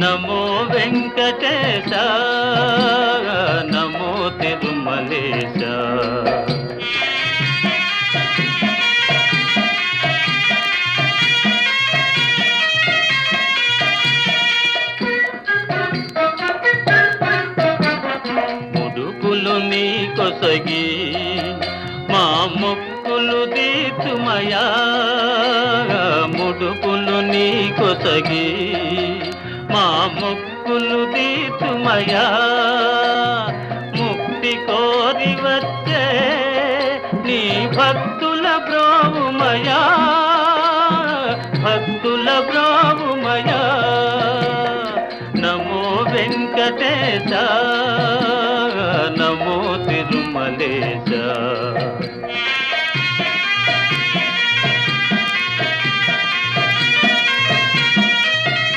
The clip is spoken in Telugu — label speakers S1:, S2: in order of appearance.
S1: నమో వెంకటేశ, నమో తిరుమలేశ. ముడుపులు నీ కొసగి మా మొక్కులు తీర్చుమయా, ముడుపులు నీ కొసగి మా మొక్కులు తీర్చుమయా. ముక్తి కోరి వచ్చే నీ భక్తుల బ్రోవుమయా, భక్తుల బ్రోవుమయా. నమో వెంకటేశ, నమో తిరుమలేశ.